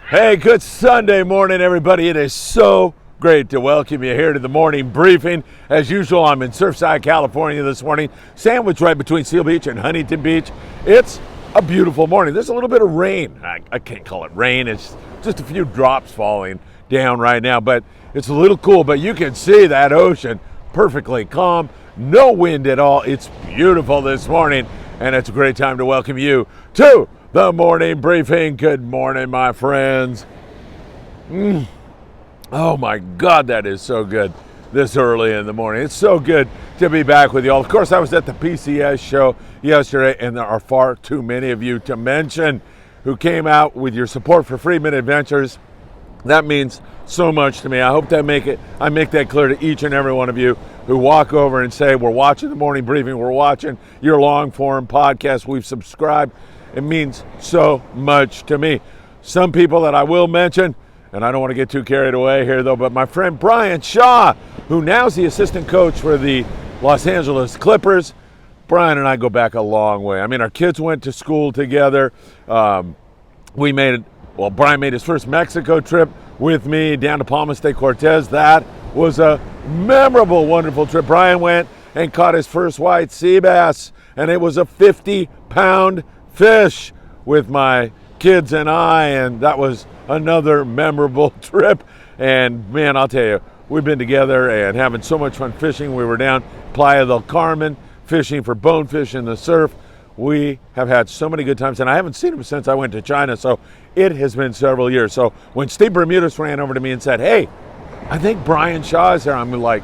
Hey, good Sunday morning, everybody. It is so great to welcome you here to the morning briefing. As usual, I'm in Surfside, California this morning, sandwiched right between Seal Beach and Huntington Beach. It's a beautiful morning. There's a little bit of rain. I can't call it rain. It's just a few drops falling down right now, but it's a little cool. But you can see that ocean perfectly calm, no wind at all. It's beautiful this morning, and it's a great time to welcome you to the morning briefing. Good morning, my friends. Oh my God, that is so good this early in the morning. It's so good to be back with you all. Of course, I was at the PCS show yesterday, and there are far too many of you to mention who came out with your support for Friedman Adventures. That means so much to me. I hope that I make that clear to each and every one of you who walk over and say, we're watching the morning briefing, we're watching your long form podcast, we've subscribed. It means so much to me. Some people that I will mention, and I don't want to get too carried away here though, but my friend Brian Shaw, who now is the assistant coach for the Los Angeles Clippers. Brian and I go back a long way. I mean, our kids went to school together. Brian made his first Mexico trip with me down to Palmas de Cortez. That was a memorable, wonderful trip. Brian went and caught his first white sea bass, and it was a 50-pound fish with my kids and I, and that was another memorable trip. And man, I'll tell you, we've been together and having so much fun fishing. We were down Playa del Carmen fishing for bonefish in the surf. We have had so many good times, and I haven't seen him since I went to China, so it has been several years. So when Steve Bermudez ran over to me and said, hey, I think Brian Shaw is there, I'm like,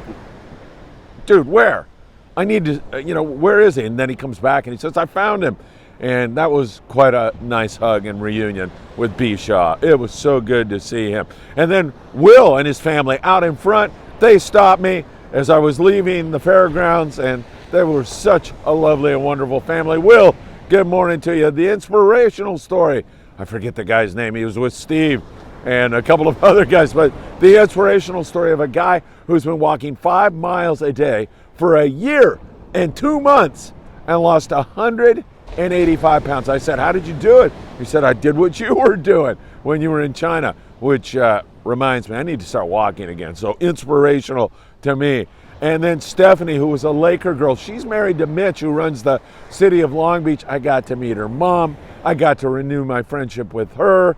dude, where? I need to, where is he? And then he comes back and he says, I found him. And that was quite a nice hug and reunion with B. Shaw. It was so good to see him. And then Will and his family out in front, they stopped me as I was leaving the fairgrounds, and they were such a lovely and wonderful family. Will, good morning to you. The inspirational story, I forget the guy's name, he was with Steve and a couple of other guys, but the inspirational story of a guy who's been walking 5 miles a day for a year and 2 months and lost 185 pounds. I said, how did you do it? He said, I did what you were doing when you were in China, which reminds me, I need to start walking again. So inspirational to me. And then Stephanie, who was a Laker girl, she's married to Mitch, who runs the city of Long Beach. I got to meet her mom. I got to renew my friendship with her.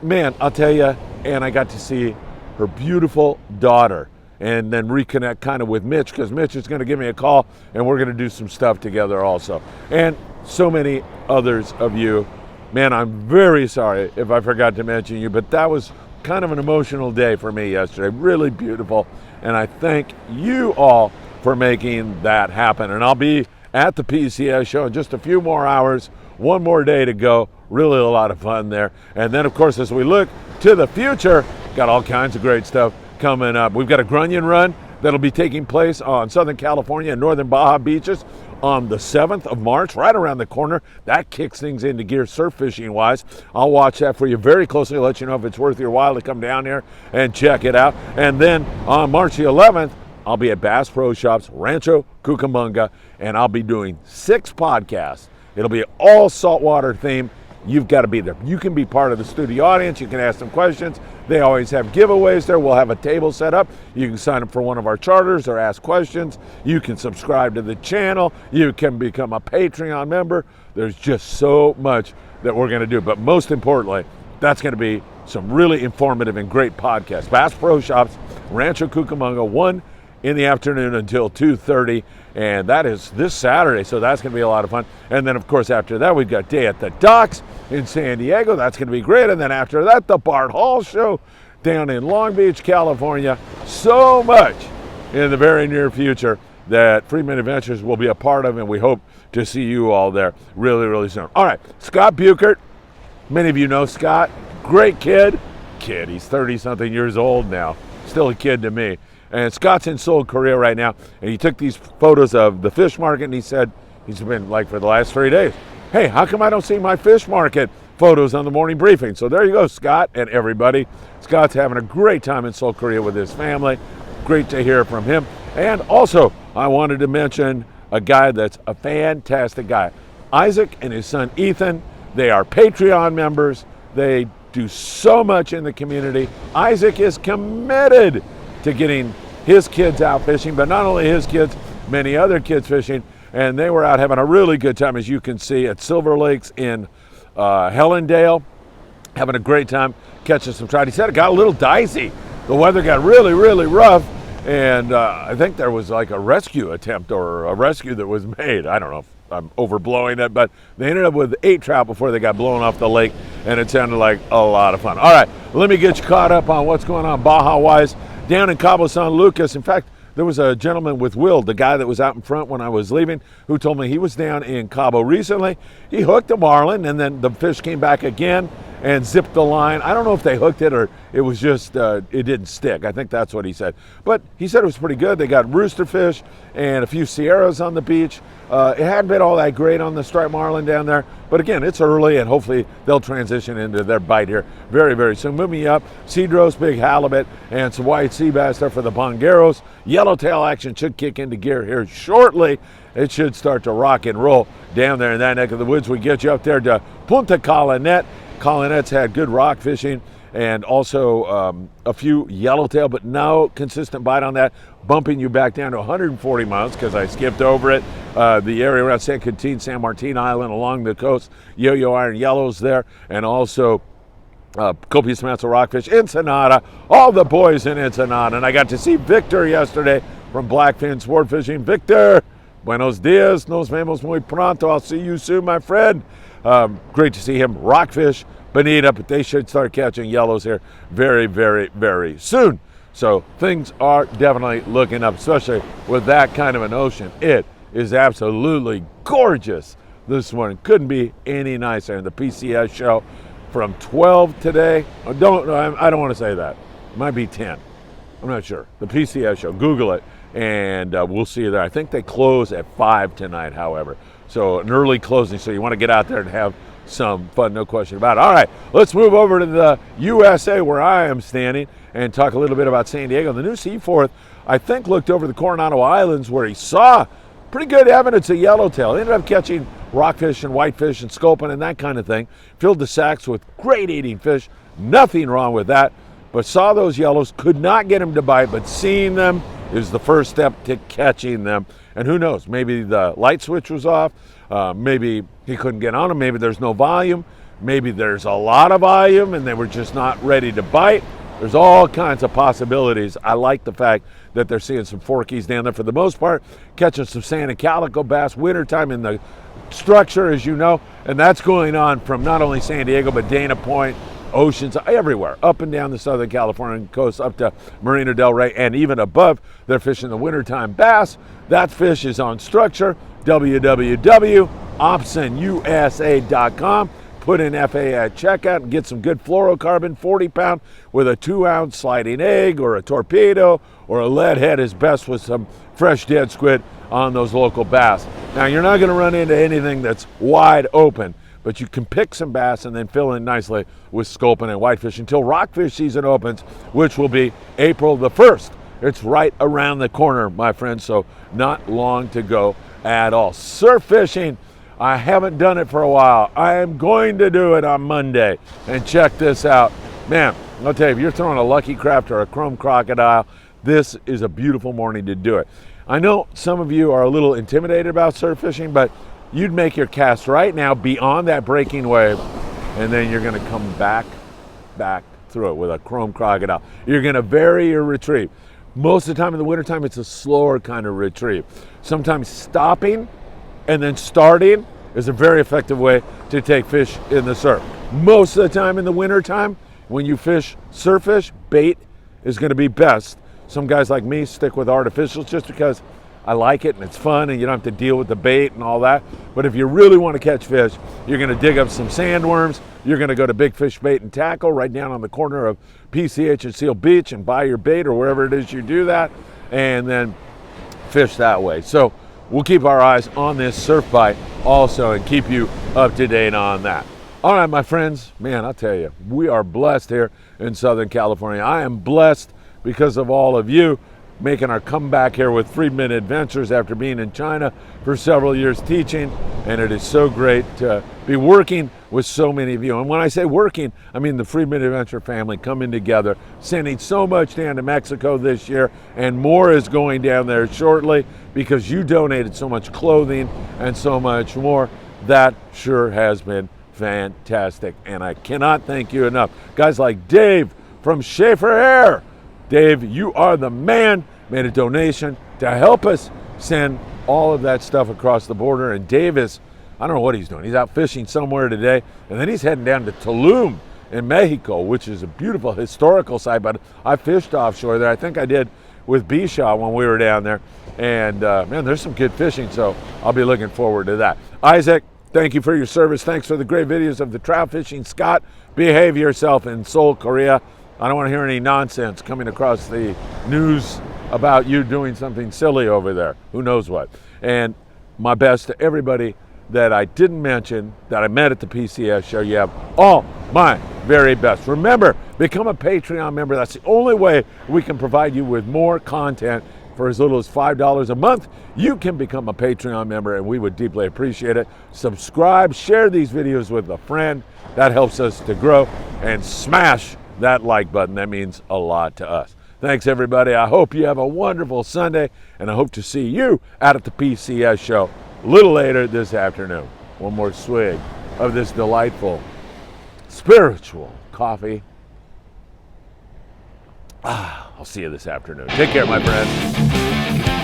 Man, I'll tell you, and I got to see her beautiful daughter and then reconnect kind of with Mitch, because Mitch is going to give me a call and we're going to do some stuff together also. And so many others of you. Man, I'm very sorry if I forgot to mention you, but that was kind of an emotional day for me yesterday. Really beautiful. And I thank you all for making that happen. And I'll be at the PCS show in just a few more hours, one more day to go. Really a lot of fun there. And then, of course, as we look to the future, got all kinds of great stuff coming up. We've got a grunion run that'll be taking place on Southern California and Northern Baja beaches on the 7th of March, right around the corner. That kicks things into gear surf fishing wise. I'll watch that for you very closely, let you know if it's worth your while to come down here and check it out. And then on March the 11th, I'll be at Bass Pro Shops, Rancho Cucamonga, and I'll be doing 6 podcasts. It'll be all saltwater themed. You've got to be there. You can be part of the studio audience. You can ask them questions. They always have giveaways there. We'll have a table set up. You can sign up for one of our charters or ask questions. You can subscribe to the channel. You can become a Patreon member. There's just so much that we're going to do. But most importantly, that's going to be some really informative and great podcasts. Bass Pro Shops, Rancho Cucamonga, 1 in the afternoon until 2:30. And that is this Saturday, so that's going to be a lot of fun. And then, of course, after that, we've got Day at the Docks in San Diego. That's going to be great. And then after that, the Bart Hall Show down in Long Beach, California. So much in the very near future that Friedman Adventures will be a part of, and we hope to see you all there really, really soon. All right, Scott Buchert. Many of you know Scott. Great kid. He's 30-something years old now. Still a kid to me. And Scott's in Seoul, Korea right now, and he took these photos of the fish market, and he said, he's been like for the last 3 days, hey, how come I don't see my fish market photos on the morning briefing? So there you go, Scott and everybody. Scott's having a great time in Seoul, Korea with his family. Great to hear from him. And also, I wanted to mention a guy that's a fantastic guy. Isaac and his son Ethan, they are Patreon members. They do so much in the community. Isaac is committed to getting his kids out fishing, but not only his kids, many other kids fishing, and they were out having a really good time, as you can see, at Silver Lakes in Hellendale, having a great time catching some trout. He said it got a little dicey. The weather got really, really rough, and I think there was like a rescue attempt or a rescue that was made. I don't know if I'm overblowing it, but they ended up with 8 trout before they got blown off the lake, and it sounded like a lot of fun. All right, let me get you caught up on what's going on Baja-wise down in Cabo San Lucas. In fact, there was a gentleman with Will, the guy that was out in front when I was leaving, who told me he was down in Cabo recently. He hooked a marlin, and then the fish came back again and zipped the line. I don't know if they hooked it or it was just, it didn't stick. I think that's what he said. But he said it was pretty good. They got roosterfish and a few sierras on the beach. It hadn't been all that great on the striped marlin down there. But again, it's early, and hopefully they'll transition into their bite here very, very soon. Moving up, cedros, big halibut, and some white sea bass there for the bongueros. Yellowtail action should kick into gear here shortly. It should start to rock and roll down there in that neck of the woods. We get you up there to Punta Colonet. Colonet's had good rock fishing and also a few yellowtail, but no consistent bite on that, bumping you back down to 140 miles because I skipped over it. The area around San Quintin, San Martin Island along the coast, yo-yo iron yellows there, and also copious amounts of rockfish. Ensenada, all the boys in Ensenada, and I got to see Victor yesterday from Blackfin Sport Fishing. Victor, buenos dias, nos vemos muy pronto. I'll see you soon, my friend. Great to see him. Rockfish, bonita, but they should start catching yellows here very, very, very soon. So things are definitely looking up, especially with that kind of an ocean. It is absolutely gorgeous this morning. Couldn't be any nicer. And the PCS show from 12 today. I don't want to say that. It might be 10. I'm not sure. The PCS show. Google it, and we'll see you there. I think they close at 5 tonight, however. So an early closing, so you want to get out there and have some fun, no question about it. All right, let's move over to the USA where I am standing and talk a little bit about San Diego. The new Seaforth, I think, looked over the Coronado Islands where he saw pretty good evidence of yellowtail. He ended up catching rockfish and whitefish and sculpin and that kind of thing. Filled the sacks with great eating fish. Nothing wrong with that. But saw those yellows, could not get them to bite, but seeing them is the first step to catching them. And who knows, maybe the light switch was off, maybe he couldn't get on them, maybe there's no volume, maybe there's a lot of volume and they were just not ready to bite. There's all kinds of possibilities. I like the fact that they're seeing some forkies down there for the most part, catching some sand and calico bass, wintertime in the structure, as you know, and that's going on from not only San Diego, but Dana Point, Oceans, everywhere, up and down the Southern California coast, up to Marina del Rey, and even above. They're fishing the wintertime bass. That fish is on structure, www.opsonusa.com. Put in FA at checkout and get some good fluorocarbon, 40-pound, with a 2-ounce sliding egg or a torpedo or a lead head is best with some fresh dead squid on those local bass. Now, you're not going to run into anything that's wide open, but you can pick some bass and then fill in nicely with sculpin and whitefish until rockfish season opens, which will be April the 1st. It's right around the corner, my friends, so not long to go at all. Surf fishing, I haven't done it for a while. I am going to do it on Monday, and check this out. Man, I'll tell you, if you're throwing a Lucky Craft or a Chrome Crocodile, this is a beautiful morning to do it. I know some of you are a little intimidated about surf fishing, but you'd make your cast right now beyond that breaking wave, and then you're going to come back through it with a Chrome Crocodile. You're going to vary your retrieve. Most of the time in the wintertime, it's a slower kind of retrieve. Sometimes stopping and then starting is a very effective way to take fish in the surf. Most of the time in the wintertime, when you fish surf fish, bait is going to be best. Some guys like me stick with artificials just because I like it and it's fun and you don't have to deal with the bait and all that. But if you really want to catch fish, you're going to dig up some sandworms. You're going to go to Big Fish Bait and Tackle right down on the corner of PCH and Seal Beach and buy your bait or wherever it is you do that, and then fish that way. So we'll keep our eyes on this surf bite also and keep you up to date on that. All right, my friends, man, I'll tell you, we are blessed here in Southern California. I am blessed because of all of you. making our comeback here with Friedman Adventures after being in China for several years teaching. And it is so great to be working with so many of you. And when I say working, I mean the Friedman Adventure family coming together, sending so much down to Mexico this year, and more is going down there shortly because you donated so much clothing and so much more. That sure has been fantastic, and I cannot thank you enough. Guys like Dave from Schaefer Air. Dave, you are the man, made a donation to help us send all of that stuff across the border. And Dave is, I don't know what he's doing. He's out fishing somewhere today, and then he's heading down to Tulum in Mexico, which is a beautiful historical site, but I fished offshore there. I think I did with Bisha when we were down there. And man, there's some good fishing, so I'll be looking forward to that. Isaac, thank you for your service. Thanks for the great videos of the trout fishing. Scott, behave yourself in Seoul, Korea. I don't want to hear any nonsense coming across the news about you doing something silly over there. Who knows what. And my best to everybody that I didn't mention that I met at the PCS show. You have all my very best. Remember, become a Patreon member. That's the only way we can provide you with more content. For as little as $5 a month, you can become a Patreon member, and we would deeply appreciate it. Subscribe, share these videos with a friend. That helps us to grow. And smash that like button. That means a lot to us. Thanks, everybody. I hope you have a wonderful Sunday, and I hope to see you out at the PCS show a little later this afternoon. One more swig of this delightful spiritual coffee. I'll see you this afternoon. Take care, my friends.